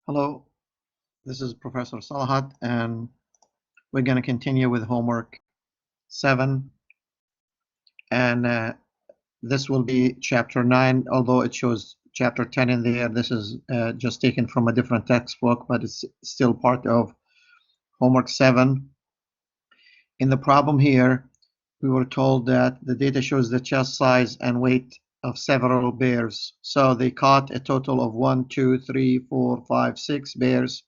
Hello, this is Professor Salahat, and we're going to continue with homework 7. And this will be chapter 9, although it shows chapter 10 in there. This is just taken from a different textbook, but it's still part of homework 7. In the problem here, we were told that the data shows the chest size and weight of several bears. So they caught a total of 1, 2, 3, 4, 5, 6 bears,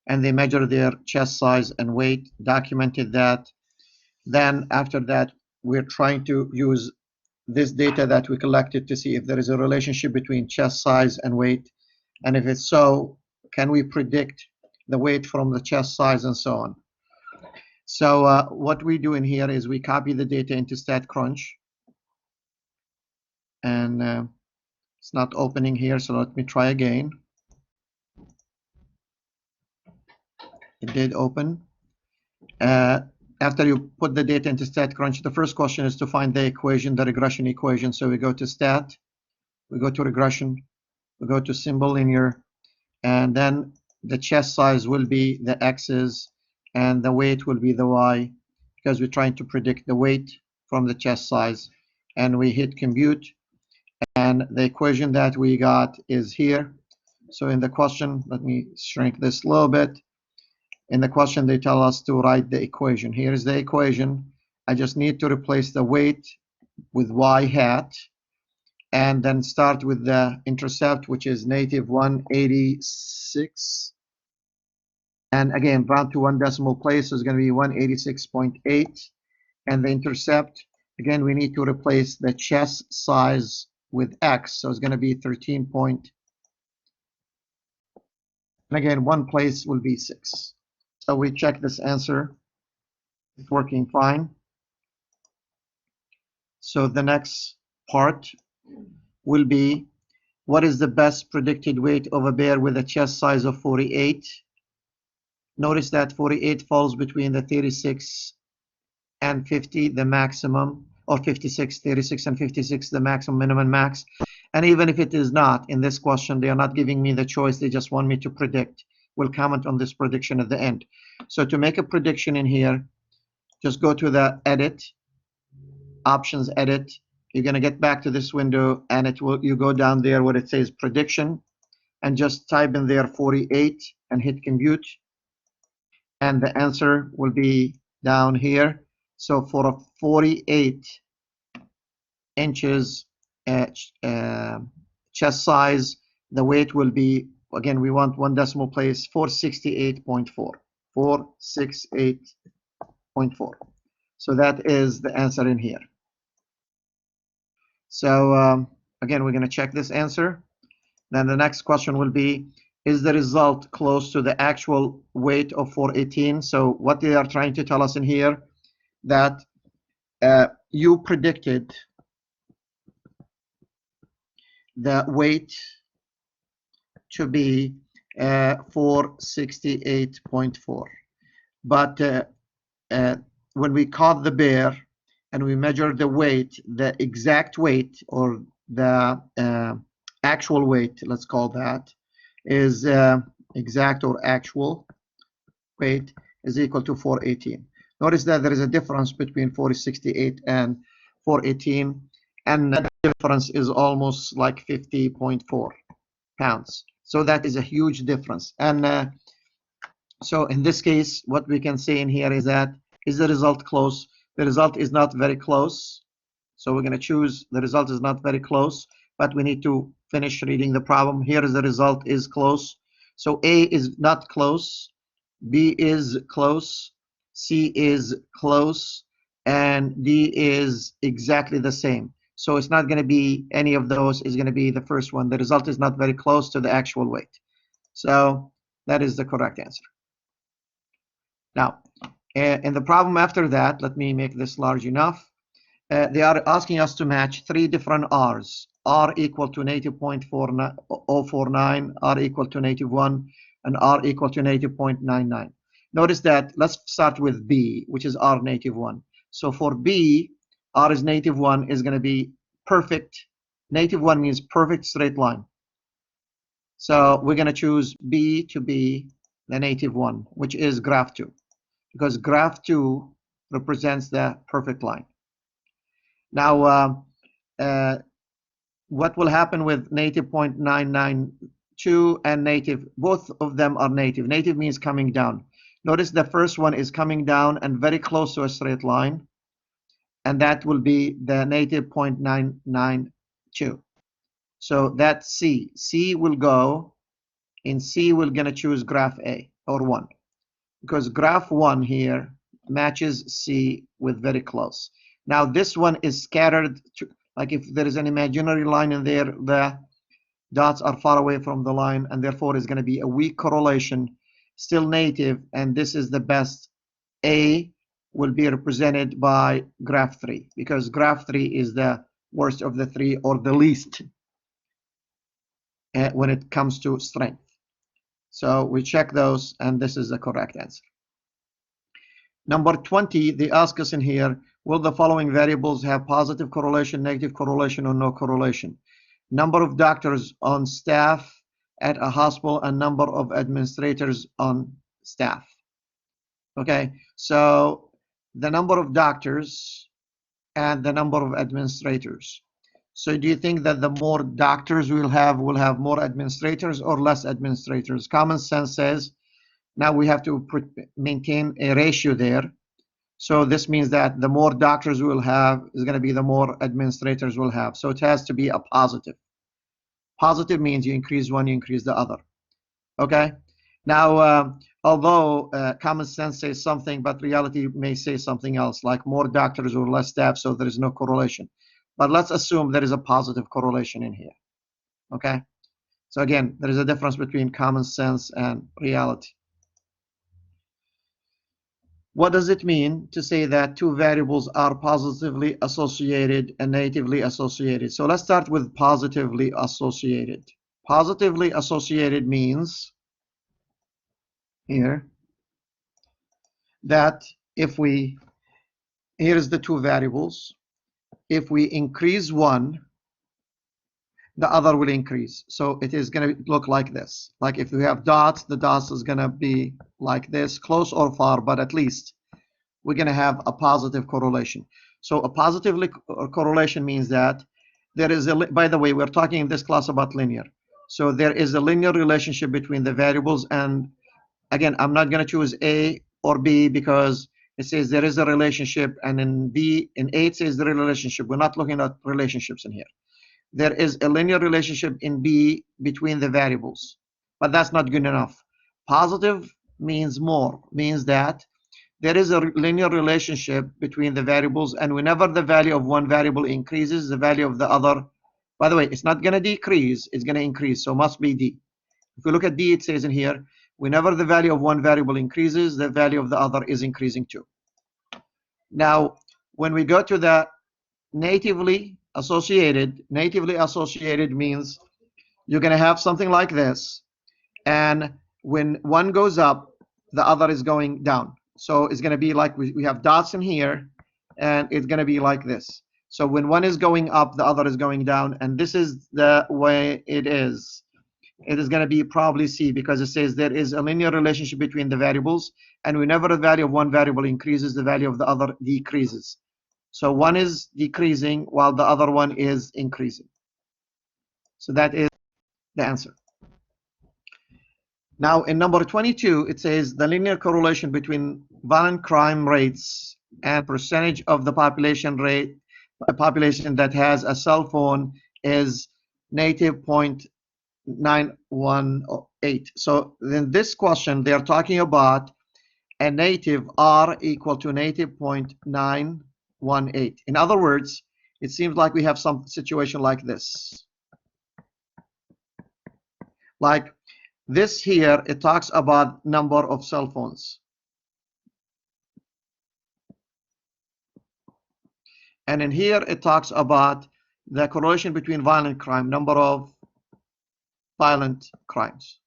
and they measured their chest size and weight, documented that. Then after that, we're trying to use this data that we collected to see if there is a relationship between chest size and weight. And if it's so, can we predict the weight from the chest size and so on? So what we do in here is we copy the data into StatCrunch. And it's not opening here, so let me try again. It did open. After you put the data into StatCrunch, the first question is to find the equation, the regression equation. So we go to Stat, we go to Regression, we go to Symbol Linear, and then the chest size will be the X's and the weight will be the Y, because we're trying to predict the weight from the chest size. And we hit Compute, and the equation that we got is here. So in the question, let me shrink this a little bit. In the question, they tell us to write the equation. Here's the equation. I just need to replace the weight with y hat, and then start with the intercept, which is negative 186. And again, round to one decimal place, so it's going to be 186.8. And the intercept, again, we need to replace the chest size with x, so it's going to be 13 point. And again, one place will be 6. So we check this answer. It's working fine. So the next part will be, what is the best predicted weight of a bear with a chest size of 48? Notice that 48 falls between the 36 and 50, the maximum, or 56, 36 and 56, the maximum, minimum, max. And even if it is not, in this question, they are not giving me the choice. They just want me to predict. We'll comment on this prediction at the end. So to make a prediction in here, just go to the Edit, Options, Edit. You're going to get back to this window, and it will. You go down there where it says Prediction, and just type in there 48 and hit Compute. And the answer will be down here. So for a 48 inches chest size, the weight will be, again, we want one decimal place, 468.4. 468.4. So that is the answer in here. So again, we're going to check this answer. Then the next question will be, is the result close to the actual weight of 418? So what they are trying to tell us in here, that you predicted the weight to be 468.4. But when we caught the bear and we measured the weight, the exact weight, or the actual weight, let's call that, is exact or actual weight is equal to 418. Notice that there is a difference between 468 and 418, and that difference is almost like 50.4 pounds. So that is a huge difference. And so in this case, what we can say in here is that, is the result close? The result is not very close. So we're going to choose the result is not very close, but we need to finish reading the problem. Here is the result is close. So A is not close, B is close, C is close, and D is exactly the same. So it's not going to be any of those. Is going to be the first one. The result is not very close to the actual weight. So that is the correct answer. Now, in the problem after that, let me make this large enough. They are asking us to match 3 different R's. R equal to negative 0.049, R equal to negative 1, and R equal to negative 0.99. Notice that, let's start with B, which is R negative 1. So for B, R is negative 1 is going to be perfect. Negative 1 means perfect straight line. So we're going to choose B to be the native one, which is graph 2, because graph 2 represents the perfect line. Now, what will happen with native 0.992 and native? Both of them are native. Native means coming down. Notice the first one is coming down and very close to a straight line, and that will be the native 0.992. So that's C. C will go, in C we're going to choose graph A, or 1, because graph 1 here matches C with very close. Now this one is scattered, like if there is an imaginary line in there, the dots are far away from the line, and therefore is going to be a weak correlation, still native, and this is the best. A will be represented by graph 3, because graph 3 is the worst of the 3, or the least when it comes to strength. So we check those, and this is the correct answer. Number 20, they ask us in here, will the following variables have positive correlation, negative correlation, or no correlation? Number of doctors on staff at a hospital and number of administrators on staff. Okay, so the number of doctors and the number of administrators. So do you think that the more doctors we'll have more administrators or less administrators? Common sense says now we have to maintain a ratio there. So this means that the more doctors we'll have is going to be the more administrators we'll have. So it has to be a positive. Positive means you increase one, you increase the other. Okay? Now, although common sense says something, but reality may say something else, like more doctors or less staff, so there is no correlation. But let's assume there is a positive correlation in here. Okay? So again, there is a difference between common sense and reality. What does it mean to say that two variables are positively associated and negatively associated? So let's start with positively associated. Positively associated means here that if we, here's the two variables, if we increase one, the other will increase. So it is going to look like this. Like if we have dots, the dots is going to be like this, close or far, but at least we're going to have a positive correlation. So a positive correlation means that there is a, by the way, we're talking in this class about linear. So there is a linear relationship between the variables, and again, I'm not going to choose A or B because it says there is a relationship, and in A it says the relationship. We're not looking at relationships in here. There is a linear relationship in B between the variables, but that's not good enough. Positive means more, means that there is a linear relationship between the variables, and whenever the value of one variable increases, the value of the other, by the way, it's not going to decrease, it's going to increase, so must be D. If we look at D, it says in here, whenever the value of one variable increases, the value of the other is increasing too. Now, when we go to the natively associated means you're going to have something like this, and when one goes up, the other is going down. So it's going to be like we have dots in here, and it's going to be like this. So when one is going up, the other is going down, and this is the way it is. It is going to be probably C, because it says there is a linear relationship between the variables, and whenever the value of one variable increases, the value of the other decreases. So one is decreasing while the other one is increasing. So that is the answer. Now in number 22, it says the linear correlation between violent crime rates and percentage of the population that has a cell phone is native 0.918. So in this question, they're talking about a native R equal to native 0.918. In other words, it seems like we have some situation like this. Like this here, it talks about number of cell phones. And in here, it talks about the correlation between violent crime, number of violent crimes.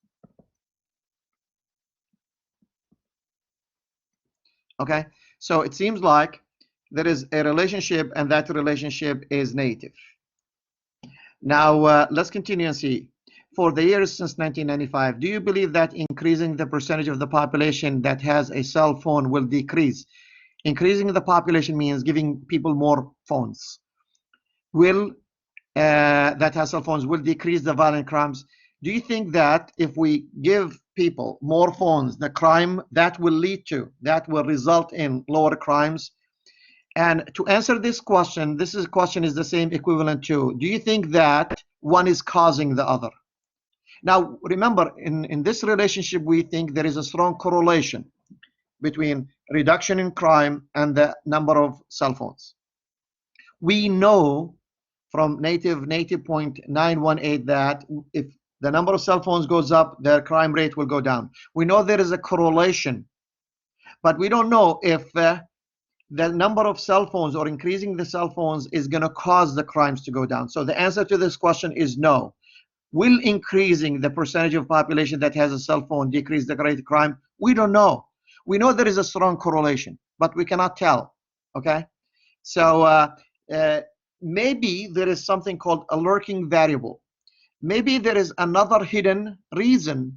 Okay, so it seems like there is a relationship, and that relationship is native. Now, let's continue and see. for the years since 1995, do you believe that increasing the percentage of the population that has a cell phone will decrease? Increasing the population means giving people more phones. Will that has cell phones will decrease the violent crimes? Do you think that if we give people more phones, the crime that will result in lower crimes? And to answer this question, question is the same equivalent to, do you think that one is causing the other? Now, remember, in this relationship, we think there is a strong correlation between reduction in crime and the number of cell phones. We know from native 0.918 that if the number of cell phones goes up, the crime rate will go down. We know there is a correlation, but we don't know if the number of cell phones or increasing the cell phones is going to cause the crimes to go down. So the answer to this question is no. Will increasing the percentage of population that has a cell phone decrease the rate of crime? We don't know. We know there is a strong correlation, but we cannot tell. Okay, so maybe there is something called a lurking variable. Maybe there is another hidden reason,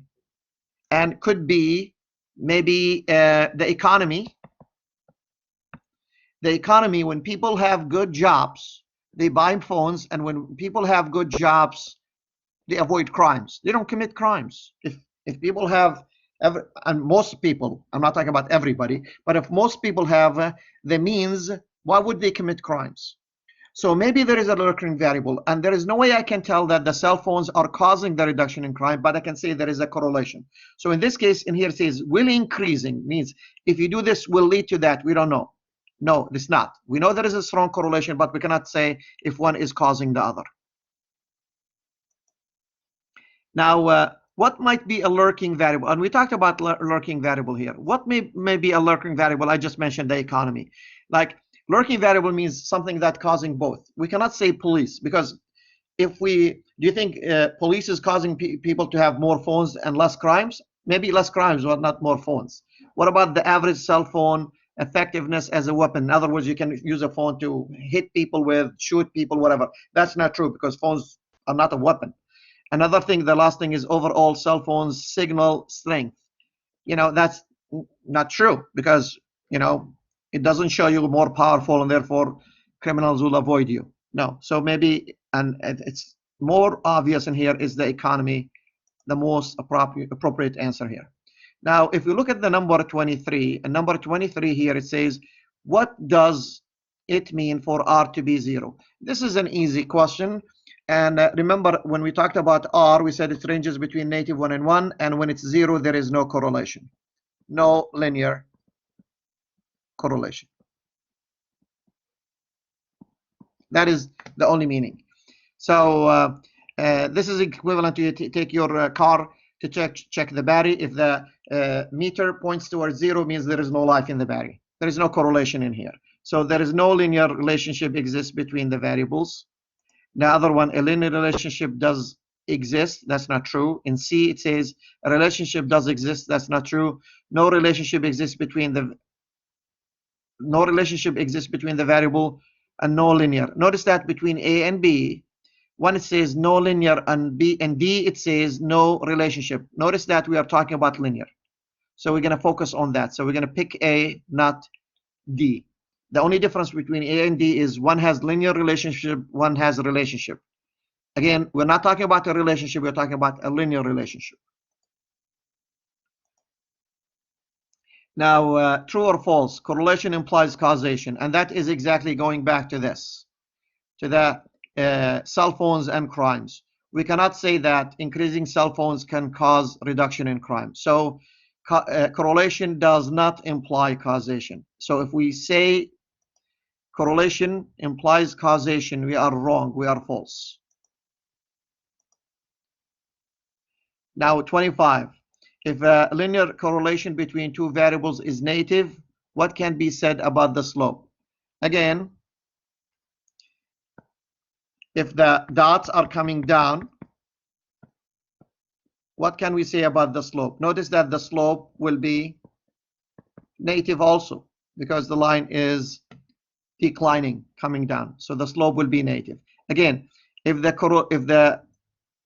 and could be maybe the economy. The economy, when people have good jobs, they buy phones, and when people have good jobs, they avoid crimes. They don't commit crimes. If people have, and most people, I'm not talking about everybody, but if most people have the means, why would they commit crimes? So maybe there is a lurking variable, and there is no way I can tell that the cell phones are causing the reduction in crime, but I can say there is a correlation. So in this case, in here it says will increasing, means if you do this will lead to that. We don't know. No, it's not. We know there is a strong correlation, but we cannot say if one is causing the other. Now, what might be a lurking variable? And we talked about lurking variable here. What may be a lurking variable? I just mentioned the economy. Like, lurking variable means something that's causing both. We cannot say police, because do you think police is causing people to have more phones and less crimes? Maybe less crimes, but not more phones. What about the average cell phone effectiveness as a weapon? In other words, you can use a phone to hit people with, shoot people, whatever. That's not true, because phones are not a weapon. Another thing, the last thing, is overall cell phones signal strength. That's not true, because it doesn't show you more powerful, and therefore criminals will avoid you. No. So maybe, and it's more obvious in here, is the economy the most appropriate answer here. Now, if we look at the number 23, and number 23 here, it says, what does it mean for R to be 0? This is an easy question. And remember, when we talked about R, we said it ranges between -1 and 1, and when it's 0, there is no correlation, no linear correlation. That is the only meaning. So this is equivalent to you take your car to check the battery. If the meter points towards 0, means there is no life in the battery. There is no correlation in here. So there is no linear relationship exists between the variables. The other one, a linear relationship does exist. That's not true. In C, it says a relationship does exist. That's not true. No relationship exists between the variable, and no linear. Notice that between A and B, one it says no linear, and B and D it says no relationship. Notice that we are talking about linear. So we're going to focus on that. So we're going to pick A, not D. The only difference between A and D is one has linear relationship, one has a relationship. Again, we're not talking about a relationship, we're talking about a linear relationship. Now, true or false, correlation implies causation, and that is exactly going back to this, to the cell phones and crimes. We cannot say that increasing cell phones can cause reduction in crime. So correlation does not imply causation. So if we say correlation implies causation, we are wrong, we are false. Now 25. If a linear correlation between two variables is native, what can be said about the slope? Again, if the dots are coming down, what can we say about the slope? Notice that the slope will be native also, because the line is declining, coming down. So the slope will be native. Again, if the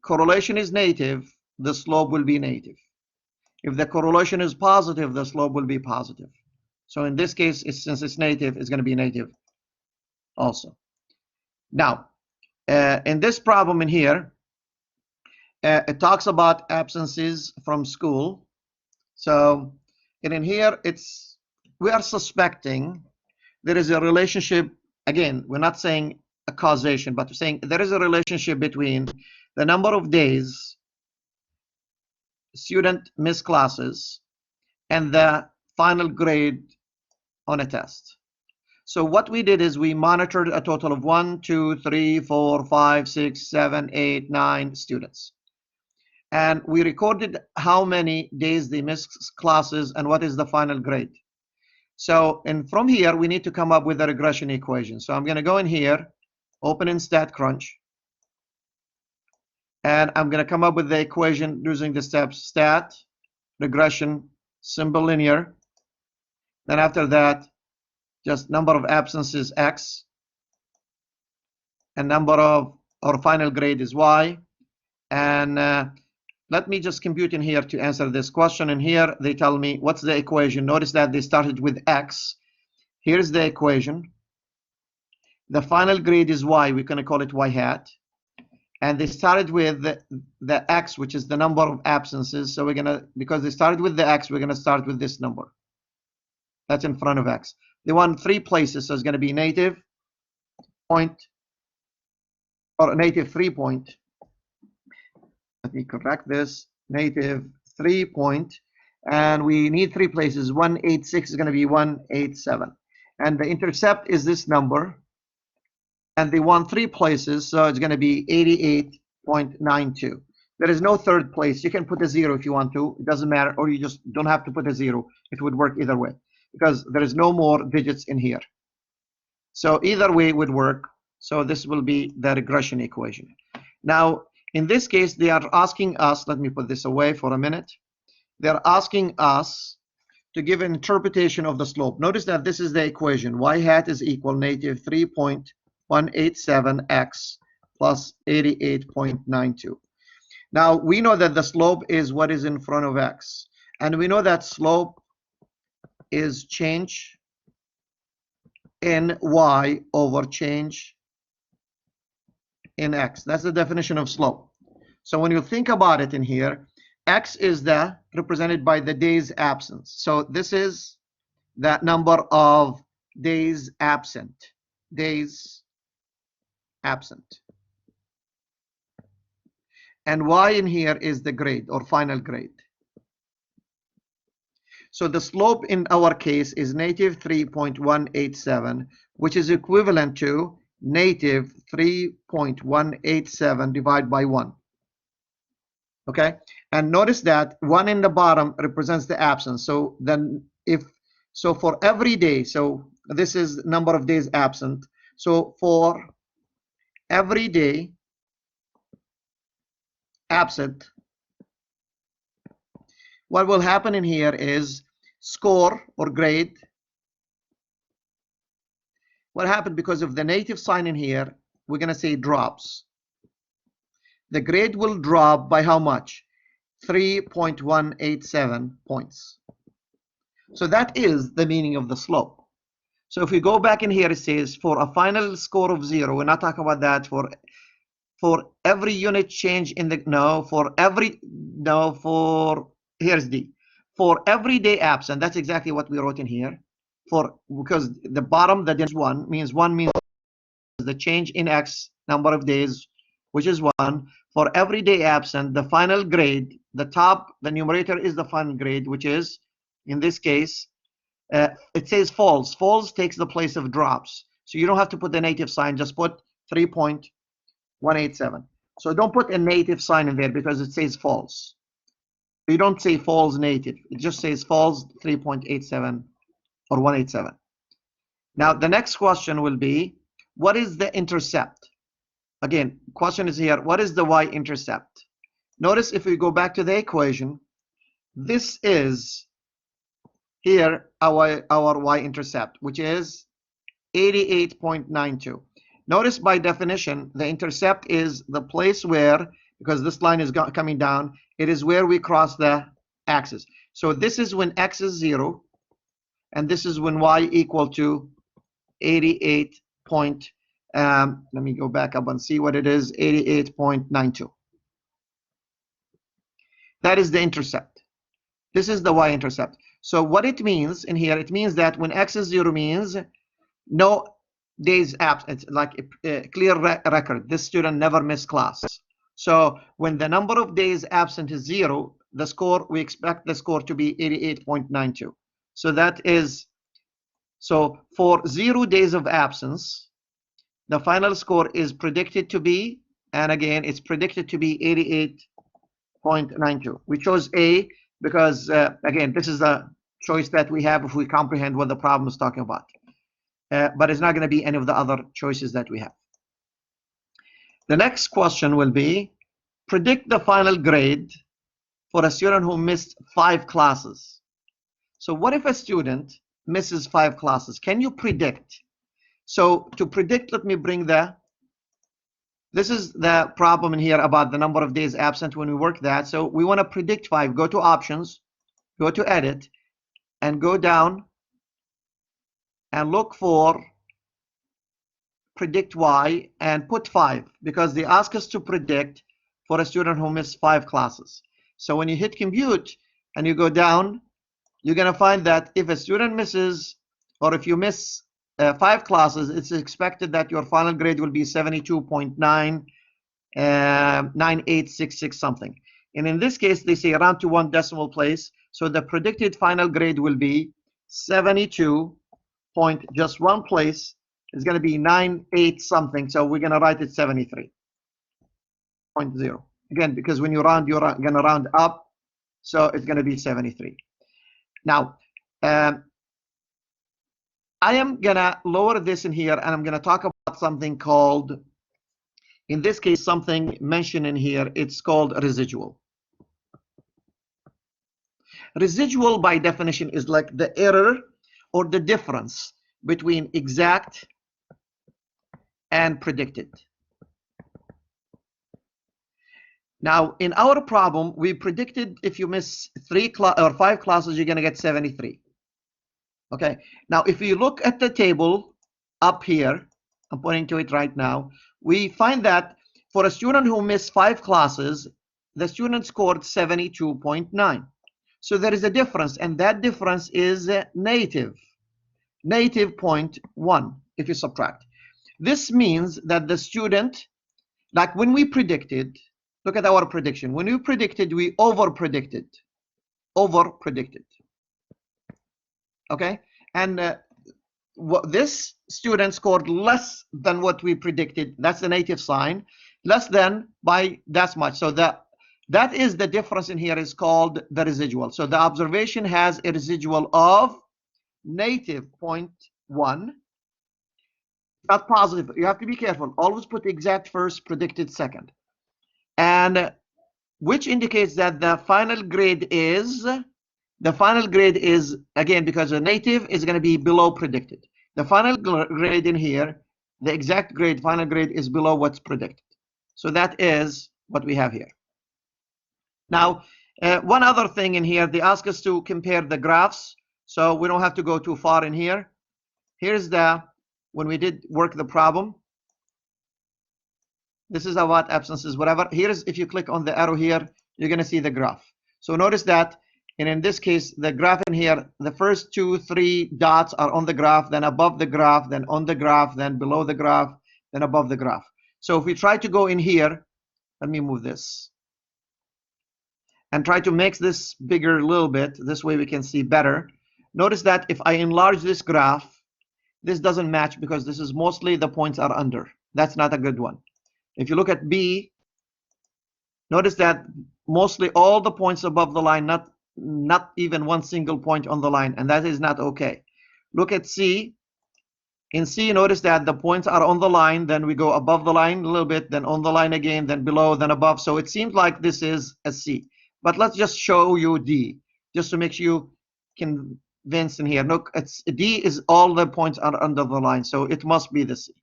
correlation is negative, the slope will be negative. If the correlation is positive, the slope will be positive. So in this case, since it's negative, it's going to be negative also. Now, in this problem in here, it talks about absences from school. So, and in here, we are suspecting there is a relationship. Again, we're not saying a causation, but we're saying there is a relationship between the number of days student miss classes and the final grade on a test. So what we did is we monitored a total of 1, 2, 3, 4, 5, 6, 7, 8, 9 students. And we recorded how many days they missed classes and what is the final grade. So, and from here, we need to come up with a regression equation. So I'm going to go in here, open in StatCrunch, and I'm going to come up with the equation using the steps stat, regression, symbol linear. Then after that, just number of absences X, and number of, or final grade is Y. And let me just compute in here to answer this question. And here they tell me what's the equation. Notice that they started with X. Here's the equation. The final grade is Y. We're going to call it Y hat. And they started with the X, which is the number of absences. So we're going to, because they started with the X, we're going to start with this number. That's in front of X. They want 3 places, so it's going to be negative point, or negative 3 point. Let me correct this. Negative 3 point. And we need 3 places. 186 is going to be 187. And the intercept is this number. And they want 3 places, so it's going to be 88.92. There is no third place. You can put a 0 if you want to. It doesn't matter. Or you just don't have to put a 0. It would work either way, because there is no more digits in here. So either way would work. So this will be the regression equation. Now, in this case, they are asking us, let me put this away for a minute. They're asking us to give an interpretation of the slope. Notice that this is the equation. Y hat is equal negative 3.187x plus 88.92. Now, we know that the slope is what is in front of x. And we know that slope is change in y over change in x. That's the definition of slope. So when you think about it in here, x is represented by the days absent. So this is the number of days absent. Days absent. And y in here is the grade or final grade. So the slope in our case is negative 3.187, which is equivalent to negative 3.187 divided by 1. Okay, and notice that 1 in the bottom represents the absence. So then for every day, so this is number of days absent. So for every day absent, what will happen in here is score or grade. What happened because of the negative sign in here, we're going to say drops. The grade will drop by how much? 3.187 points. So that is the meaning of the slope. So if we go back in here, it says for a final score of 0, we're not talking about that for every unit change in the, here's D. For every day absent, that's exactly what we wrote in here. Because the bottom, the is 1 means the change in X number of days, which is 1. For every day absent, the final grade, the numerator is the final grade, which is, in this case, it says false. False takes the place of drops. So you don't have to put the negative sign, just put 3.187. So don't put a negative sign in there because it says false. You don't say false negative. It just says false 3.87 or 187. Now, the next question will be, what is the intercept? Again, question is here, what is the y-intercept? Notice if we go back to the equation, this is here our y-intercept, which is 88.92. Notice by definition, the intercept is the place where, because this line is coming down. It is where we cross the axis. So this is when x is 0, and this is when y equal to 88 point, let me go back up and see what it is, 88.92. That is the intercept. This is the y-intercept. So what it means in here, it means that when x is 0 means no days absent. It's like a clear record. This student never missed class. So when the number of days absent is 0, the score, we expect the score to be 88.92. So that is, so for 0 days of absence, the final score is predicted to be, and again, it's predicted to be 88.92. We chose A because, again, this is the choice that we have if we comprehend what the problem is talking about. But it's not going to be any of the other choices that we have. The next question will be, predict the final grade for a student who missed 5 classes. So what if a student misses 5 classes? Can you predict? So to predict, let me bring this is the problem in here about the number of days absent when we work that. So we want to predict 5. Go to options, go to edit, and go down and look for predict y and put 5, because they ask us to predict for a student who missed 5 classes. So when you hit compute and you go down, you're going to find that if a student misses, or if you miss 5 classes, it's expected that your final grade will be 72.9866 something. And in this case, they say round to 1 decimal place. So the predicted final grade will be 72 point just 1 place. It's going to be 98 something. So we're going to write it 73.0. Again, because when you round, you're going to round up. So it's going to be 73. Now, I am going to lower this in here, and I'm going to talk about something called, in this case, something mentioned in here. It's called residual. Residual, by definition, is like the error or the difference between exact and predicted. Now, in our problem, we predicted if you miss 3 or 5 classes, you're going to get 73. Okay. Now, if you look at the table up here, I'm pointing to it right now, we find that for a student who missed 5 classes, the student scored 72.9. So there is a difference, and that difference is negative 0.1 if you subtract. This means that the student, like when we predicted, look at our prediction. When we predicted, we over-predicted. Okay? And this student scored less than what we predicted. That's the negative sign. Less than by that much. So that is the difference in here, is called the residual. So the observation has a residual of negative 0.1. Not positive. You have to be careful. Always put exact first, predicted second. And which indicates that the final grade is, again, because the native is going to be below predicted. The final grade in here, the exact grade, final grade, is below what's predicted. So that is what we have here. Now, one other thing in here, they ask us to compare the graphs. So we don't have to go too far in here. Here's when we did work the problem. This is about absences, whatever. Here's, if you click on the arrow here, you're going to see the graph. So notice that, and in this case, the graph in here, the first 2, 3 dots are on the graph, then above the graph, then on the graph, then below the graph, then above the graph. So if we try to go in here, let me move this and try to make this bigger a little bit. This way we can see better. Notice that if I enlarge this graph, this doesn't match because this is mostly the points are under. That's not a good one. If you look at B, notice that mostly all the points above the line, not even one single point on the line, and that is not okay. Look at C. In C, notice that the points are on the line, then we go above the line a little bit, then on the line again, then below, then above. So it seems like this is a C. But let's just show you D, just to make sure you convince in here. Look, D is all the points are under the line, so it must be the C.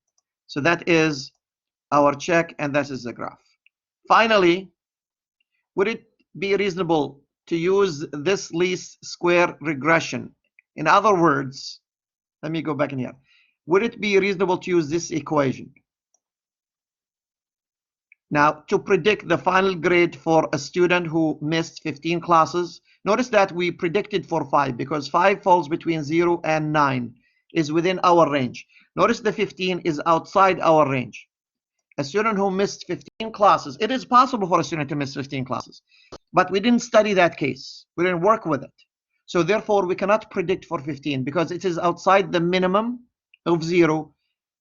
So that is our check, and that is the graph. Finally, would it be reasonable to use this least square regression? In other words, let me go back in here. Would it be reasonable to use this equation now to predict the final grade for a student who missed 15 classes? Notice that we predicted for 5 because 5 falls between 0 and 9, is within our range. Notice the 15 is outside our range. A student who missed 15 classes, it is possible for a student to miss 15 classes, but we didn't study that case. We didn't work with it. So therefore, we cannot predict for 15 because it is outside the minimum of 0.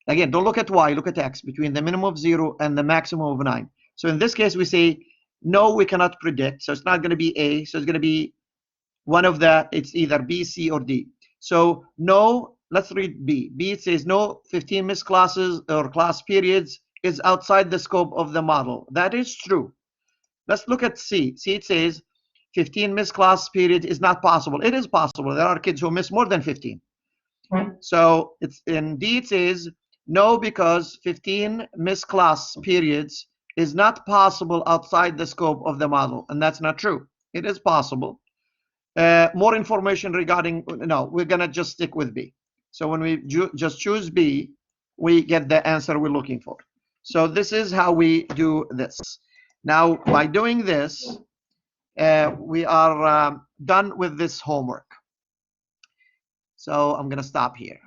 Again, don't look at y, look at x, between the minimum of 0 and the maximum of 9. So in this case, we say, no, we cannot predict. So it's not going to be A. So it's going to be one of the, it's either B, C, or D. So no, let's read B. B, it says no 15 missed classes or class periods is outside the scope of the model. That is true. Let's look at C. C, it says 15 missed class period is not possible. It is possible. There are kids who miss more than 15. So it's in D, it says no, because 15 missed class periods is not possible outside the scope of the model. And that's not true. It is possible. More information regarding, no, we're going to just stick with B. So when we just choose B, we get the answer we're looking for. So this is how we do this. Now, by doing this, we are done with this homework. So I'm going to stop here.